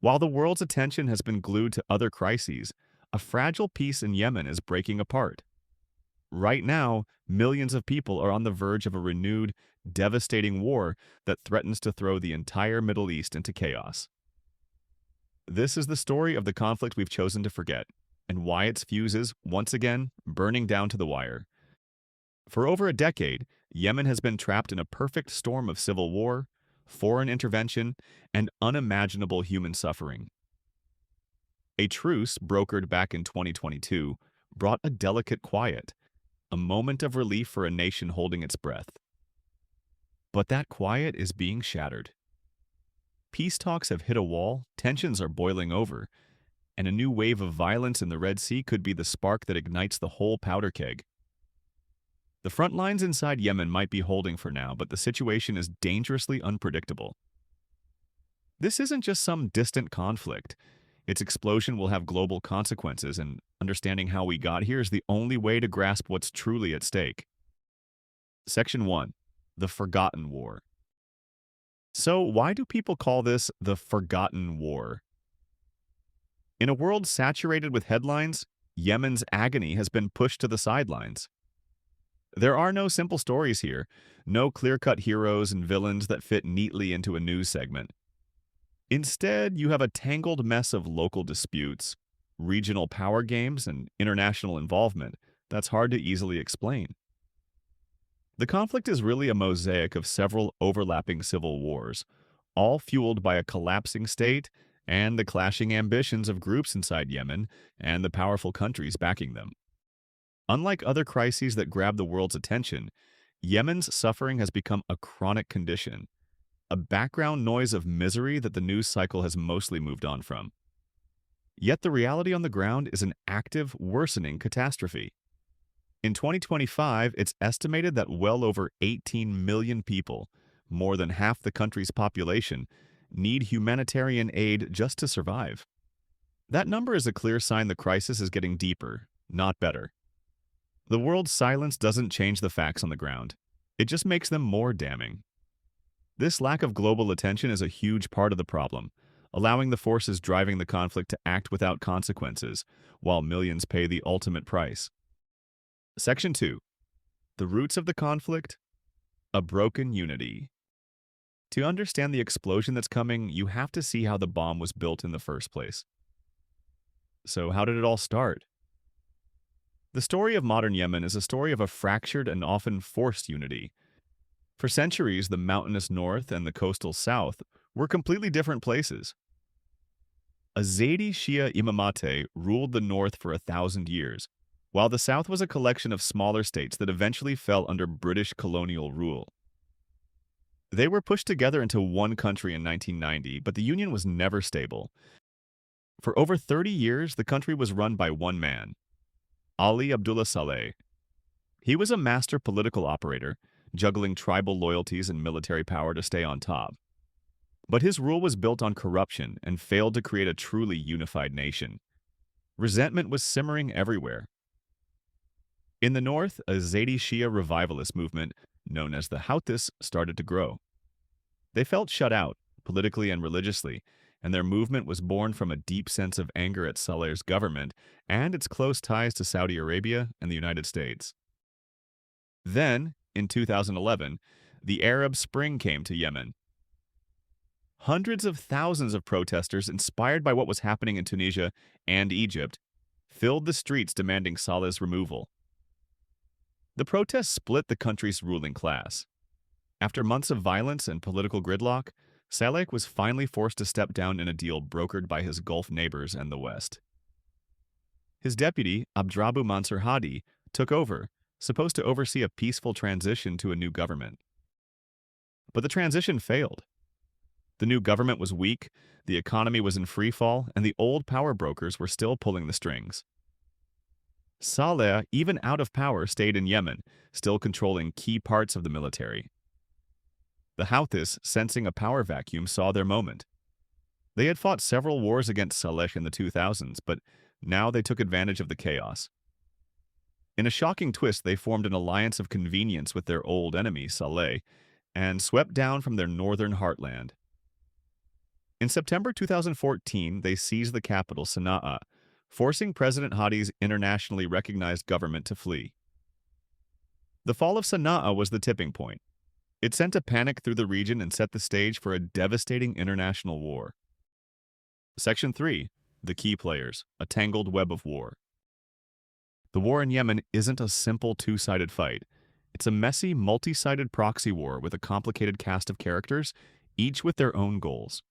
While the world's attention has been glued to other crises, a fragile peace in Yemen is breaking apart. Right now, millions of people are on the verge of a renewed, devastating war that threatens to throw the entire Middle East into chaos. This is the story of the conflict we've chosen to forget, and why its fuse is, once again, burning down to the wire. For over a decade, Yemen has been trapped in a perfect storm of civil war, foreign intervention, and unimaginable human suffering. A truce brokered back in 2022 brought a delicate quiet, a moment of relief for a nation holding its breath. But that quiet is being shattered. Peace talks have hit a wall, tensions are boiling over, and a new wave of violence in the Red Sea could be the spark that ignites the whole powder keg. The front lines inside Yemen might be holding for now, but the situation is dangerously unpredictable. This isn't just some distant conflict. Its explosion will have global consequences, and understanding how we got here is the only way to grasp what's truly at stake. Section 1. The Forgotten War. So, why do people call this the Forgotten War? In a world saturated with headlines, Yemen's agony has been pushed to the sidelines. There are no simple stories here, no clear-cut heroes and villains that fit neatly into a news segment. Instead, you have a tangled mess of local disputes, regional power games, and international involvement that's hard to easily explain. The conflict is really a mosaic of several overlapping civil wars, all fueled by a collapsing state and the clashing ambitions of groups inside Yemen and the powerful countries backing them. Unlike other crises that grab the world's attention, Yemen's suffering has become a chronic condition, a background noise of misery that the news cycle has mostly moved on from. Yet the reality on the ground is an active, worsening catastrophe. In 2025, it's estimated that well over 18 million people, more than half the country's population, need humanitarian aid just to survive. That number is a clear sign the crisis is getting deeper, not better. The world's silence doesn't change the facts on the ground. It just makes them more damning. This lack of global attention is a huge part of the problem, allowing the forces driving the conflict to act without consequences, while millions pay the ultimate price. Section 2. The roots of the conflict? A broken unity. To understand the explosion that's coming, you have to see how the bomb was built in the first place. So how did it all start? The story of modern Yemen is a story of a fractured and often forced unity. For centuries, the mountainous north and the coastal south were completely different places. A Zaydi Shia imamate ruled the north for 1,000 years, while the south was a collection of smaller states that eventually fell under British colonial rule. They were pushed together into one country in 1990, but the union was never stable. For over 30 years, the country was run by one man, Ali Abdullah Saleh. He was a master political operator, juggling tribal loyalties and military power to stay on top. But his rule was built on corruption and failed to create a truly unified nation. Resentment was simmering everywhere. In the north, a Zaydi Shia revivalist movement, known as the Houthis, started to grow. They felt shut out, politically and religiously, and their movement was born from a deep sense of anger at Saleh's government and its close ties to Saudi Arabia and the United States. Then, in 2011, the Arab Spring came to Yemen. Hundreds of thousands of protesters, inspired by what was happening in Tunisia and Egypt, filled the streets demanding Saleh's removal. The protests split the country's ruling class. After months of violence and political gridlock, Saleh was finally forced to step down in a deal brokered by his Gulf neighbors and the West. His deputy, Abdrabu Mansur Hadi, took over, supposed to oversee a peaceful transition to a new government. But the transition failed. The new government was weak, the economy was in freefall, and the old power brokers were still pulling the strings. Saleh, even out of power, stayed in Yemen, still controlling key parts of the military. The Houthis, sensing a power vacuum, saw their moment. They had fought several wars against Saleh in the 2000s, but now they took advantage of the chaos. In a shocking twist, they formed an alliance of convenience with their old enemy, Saleh, and swept down from their northern heartland. In September 2014, they seized the capital, Sana'a, forcing President Hadi's internationally recognized government to flee. The fall of Sana'a was the tipping point. It sent a panic through the region and set the stage for a devastating international war. Section 3. The Key Players, a Tangled Web of War. The war in Yemen isn't a simple two-sided fight. It's a messy, multi-sided proxy war with a complicated cast of characters, each with their own goals.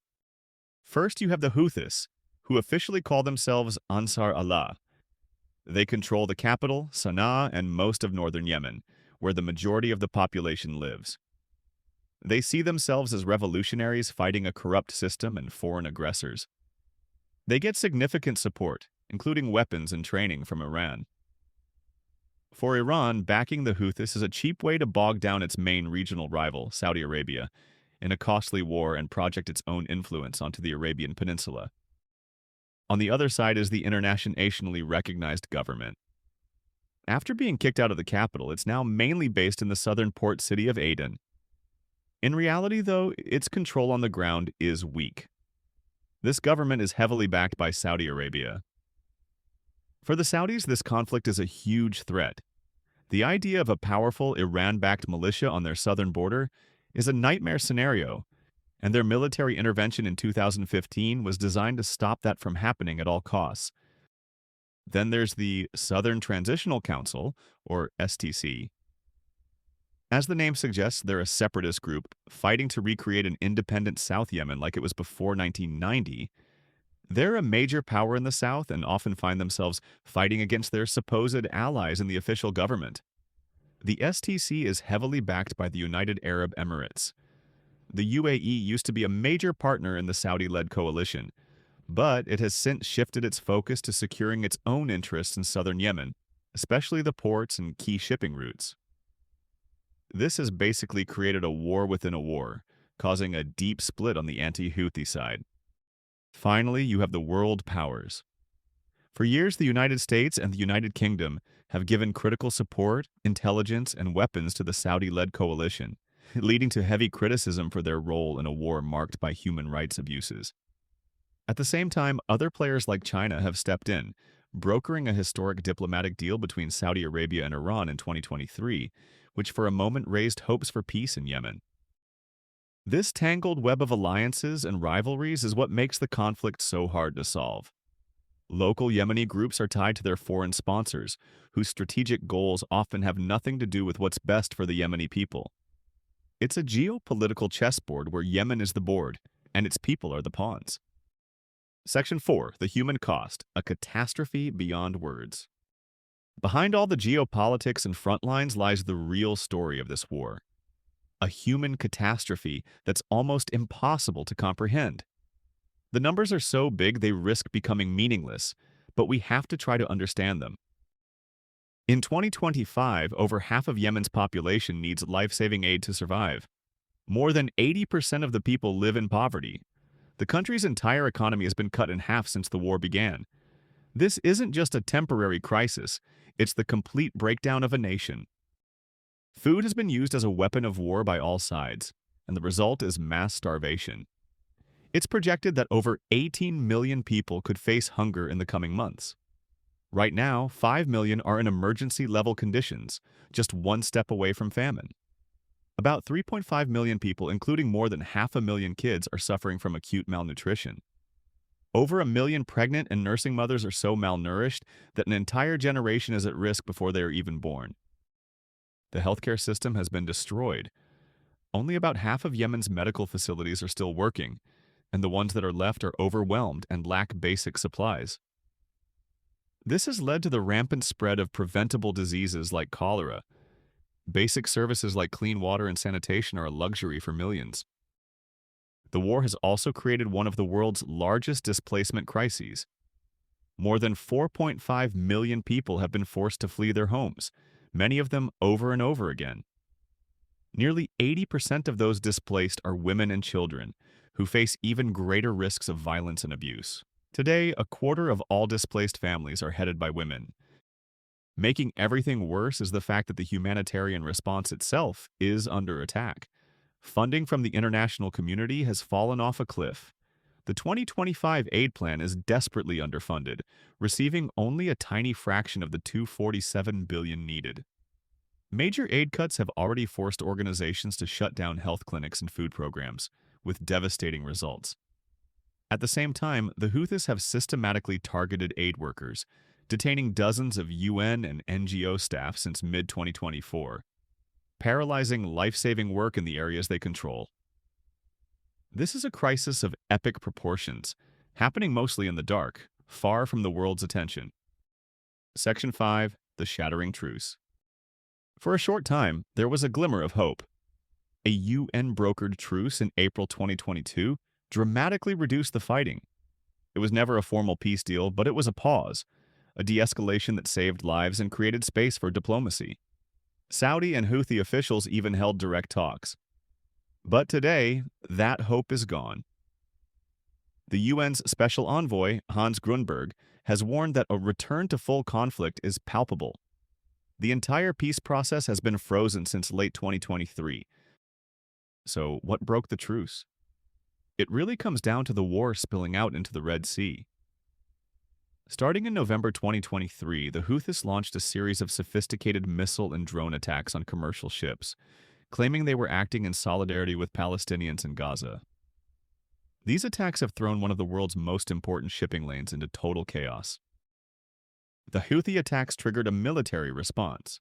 First, you have the Houthis, who officially call themselves Ansar Allah. They control the capital, Sana'a, and most of northern Yemen, where the majority of the population lives. They see themselves as revolutionaries fighting a corrupt system and foreign aggressors. They get significant support, including weapons and training from Iran. For Iran, backing the Houthis is a cheap way to bog down its main regional rival, Saudi Arabia, in a costly war and project its own influence onto the Arabian Peninsula. On the other side is the internationally recognized government. After being kicked out of the capital, it's now mainly based in the southern port city of Aden. In reality, though, its control on the ground is weak. This government is heavily backed by Saudi Arabia. For the Saudis, this conflict is a huge threat. The idea of a powerful Iran-backed militia on their southern border is a nightmare scenario, and their military intervention in 2015 was designed to stop that from happening at all costs. Then there's the Southern Transitional Council, or STC. As the name suggests, they're a separatist group fighting to recreate an independent South Yemen like it was before 1990. They're a major power in the South and often find themselves fighting against their supposed allies in the official government. The STC is heavily backed by the United Arab Emirates. The UAE used to be a major partner in the Saudi-led coalition, but it has since shifted its focus to securing its own interests in southern Yemen, especially the ports and key shipping routes. This has basically created a war within a war, causing a deep split on the anti-Houthi side. Finally, you have the world powers. For years, the United States and the United Kingdom have given critical support, intelligence, and weapons to the Saudi-led coalition, leading to heavy criticism for their role in a war marked by human rights abuses. At the same time, other players like China have stepped in, brokering a historic diplomatic deal between Saudi Arabia and Iran in 2023, which for a moment raised hopes for peace in Yemen. This tangled web of alliances and rivalries is what makes the conflict so hard to solve. Local Yemeni groups are tied to their foreign sponsors, whose strategic goals often have nothing to do with what's best for the Yemeni people. It's a geopolitical chessboard where Yemen is the board, and its people are the pawns. Section 4. The Human Cost, a Catastrophe Beyond Words. Behind all the geopolitics and front lines lies the real story of this war. A human catastrophe that's almost impossible to comprehend. The numbers are so big they risk becoming meaningless, but we have to try to understand them. In 2025, over half of Yemen's population needs life-saving aid to survive. More than 80% of the people live in poverty. The country's entire economy has been cut in half since the war began. This isn't just a temporary crisis, it's the complete breakdown of a nation. Food has been used as a weapon of war by all sides, and the result is mass starvation. It's projected that over 18 million people could face hunger in the coming months. Right now, 5 million are in emergency-level conditions, just one step away from famine. About 3.5 million people, including more than 500,000 kids, are suffering from acute malnutrition. Over 1 million pregnant and nursing mothers are so malnourished that an entire generation is at risk before they are even born. The healthcare system has been destroyed. Only about half of Yemen's medical facilities are still working, and the ones that are left are overwhelmed and lack basic supplies. This has led to the rampant spread of preventable diseases like cholera. Basic services like clean water and sanitation are a luxury for millions. The war has also created one of the world's largest displacement crises. More than 4.5 million people have been forced to flee their homes, many of them over and over again. Nearly 80% of those displaced are women and children, who face even greater risks of violence and abuse. Today, a quarter of all displaced families are headed by women. Making everything worse is the fact that the humanitarian response itself is under attack. Funding from the international community has fallen off a cliff. The 2025 aid plan is desperately underfunded, receiving only a tiny fraction of the $247 billion needed. Major aid cuts have already forced organizations to shut down health clinics and food programs, with devastating results. At the same time, the Houthis have systematically targeted aid workers, detaining dozens of UN and NGO staff since mid-2024, paralyzing life-saving work in the areas they control. This is a crisis of epic proportions, happening mostly in the dark, far from the world's attention. Section 5. The Shattering Truce. For a short time, there was a glimmer of hope. A UN-brokered truce in April 2022 dramatically reduced the fighting. It was never a formal peace deal, but it was a pause, a de-escalation that saved lives and created space for diplomacy. Saudi and Houthi officials even held direct talks. But today, that hope is gone. The UN's special envoy, Hans Grunberg, has warned that a return to full conflict is palpable. The entire peace process has been frozen since late 2023. So, what broke the truce? It really comes down to the war spilling out into the Red Sea. Starting in November 2023, the Houthis launched a series of sophisticated missile and drone attacks on commercial ships, claiming they were acting in solidarity with Palestinians in Gaza. These attacks have thrown one of the world's most important shipping lanes into total chaos. The Houthi attacks triggered a military response.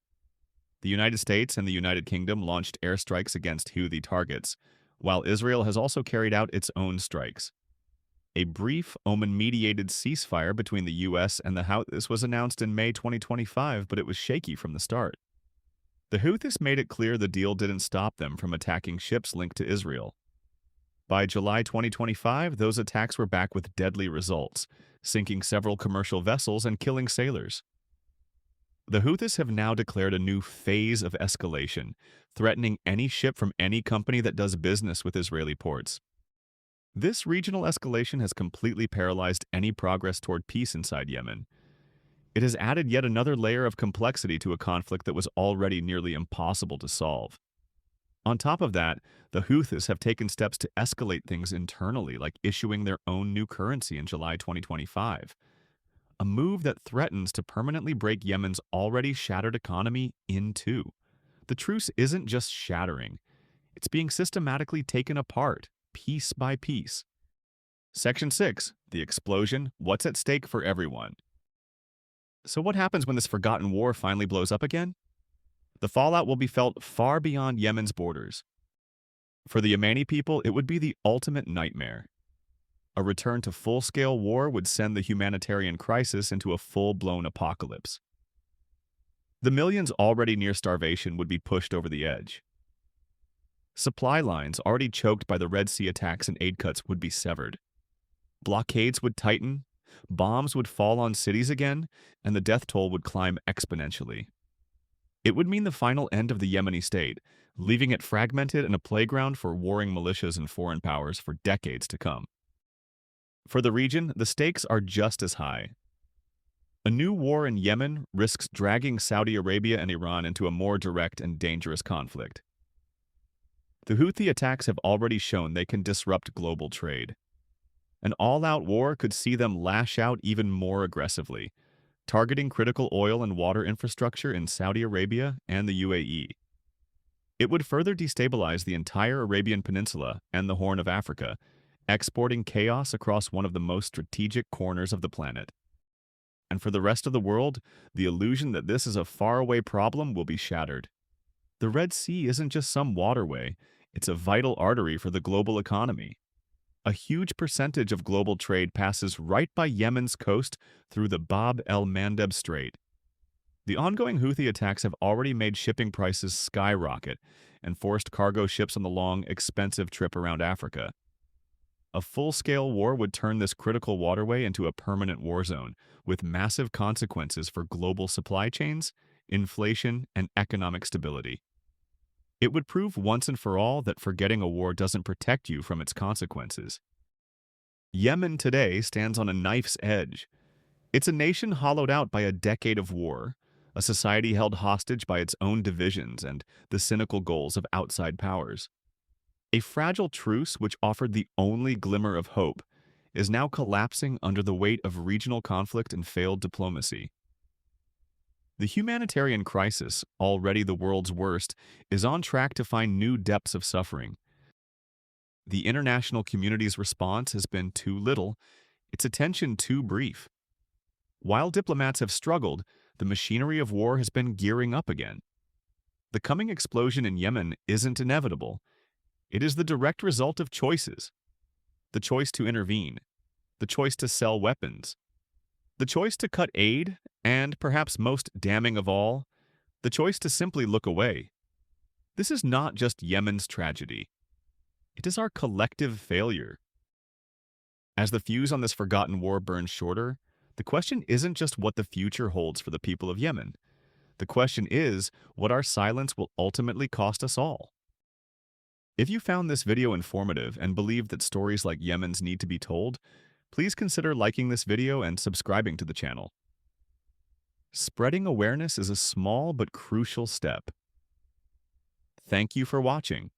The United States and the United Kingdom launched airstrikes against Houthi targets, while Israel has also carried out its own strikes. A brief, Oman-mediated ceasefire between the U.S. and the Houthis was announced in May 2025, but it was shaky from the start. The Houthis made it clear the deal didn't stop them from attacking ships linked to Israel. By July 2025, those attacks were back with deadly results, sinking several commercial vessels and killing sailors. The Houthis have now declared a new phase of escalation, threatening any ship from any company that does business with Israeli ports. This regional escalation has completely paralyzed any progress toward peace inside Yemen. It has added yet another layer of complexity to a conflict that was already nearly impossible to solve. On top of that, the Houthis have taken steps to escalate things internally, like issuing their own new currency in July 2025, a move that threatens to permanently break Yemen's already shattered economy in two. The truce isn't just shattering, it's being systematically taken apart, piece by piece. Section 6. The Explosion, What's at Stake for Everyone. So what happens when this forgotten war finally blows up again? The fallout will be felt far beyond Yemen's borders. For the Yemeni people, it would be the ultimate nightmare. A return to full-scale war would send the humanitarian crisis into a full-blown apocalypse. The millions already near starvation would be pushed over the edge. Supply lines, already choked by the Red Sea attacks and aid cuts, would be severed. Blockades would tighten, bombs would fall on cities again, and the death toll would climb exponentially. It would mean the final end of the Yemeni state, leaving it fragmented and a playground for warring militias and foreign powers for decades to come. For the region, the stakes are just as high. A new war in Yemen risks dragging Saudi Arabia and Iran into a more direct and dangerous conflict. The Houthi attacks have already shown they can disrupt global trade. An all-out war could see them lash out even more aggressively, targeting critical oil and water infrastructure in Saudi Arabia and the UAE. It would further destabilize the entire Arabian Peninsula and the Horn of Africa, exporting chaos across one of the most strategic corners of the planet. And for the rest of the world, the illusion that this is a faraway problem will be shattered. The Red Sea isn't just some waterway, it's a vital artery for the global economy. A huge percentage of global trade passes right by Yemen's coast through the Bab el-Mandeb Strait. The ongoing Houthi attacks have already made shipping prices skyrocket and forced cargo ships on the long, expensive trip around Africa. A full-scale war would turn this critical waterway into a permanent war zone, with massive consequences for global supply chains, inflation, and economic stability. It would prove once and for all that forgetting a war doesn't protect you from its consequences. Yemen today stands on a knife's edge. It's a nation hollowed out by a decade of war, a society held hostage by its own divisions and the cynical goals of outside powers. A fragile truce which offered the only glimmer of hope, is now collapsing under the weight of regional conflict and failed diplomacy. The humanitarian crisis, already the world's worst, is on track to find new depths of suffering. The international community's response has been too little, its attention too brief. While diplomats have struggled, the machinery of war has been gearing up again. The coming explosion in Yemen isn't inevitable. It is the direct result of choices. The choice to intervene, the choice to sell weapons, the choice to cut aid, and, perhaps most damning of all, the choice to simply look away. This is not just Yemen's tragedy. It is our collective failure. As the fuse on this forgotten war burns shorter, the question isn't just what the future holds for the people of Yemen. The question is what our silence will ultimately cost us all. If you found this video informative and believe that stories like Yemen's need to be told, please consider liking this video and subscribing to the channel. Spreading awareness is a small but crucial step. Thank you for watching.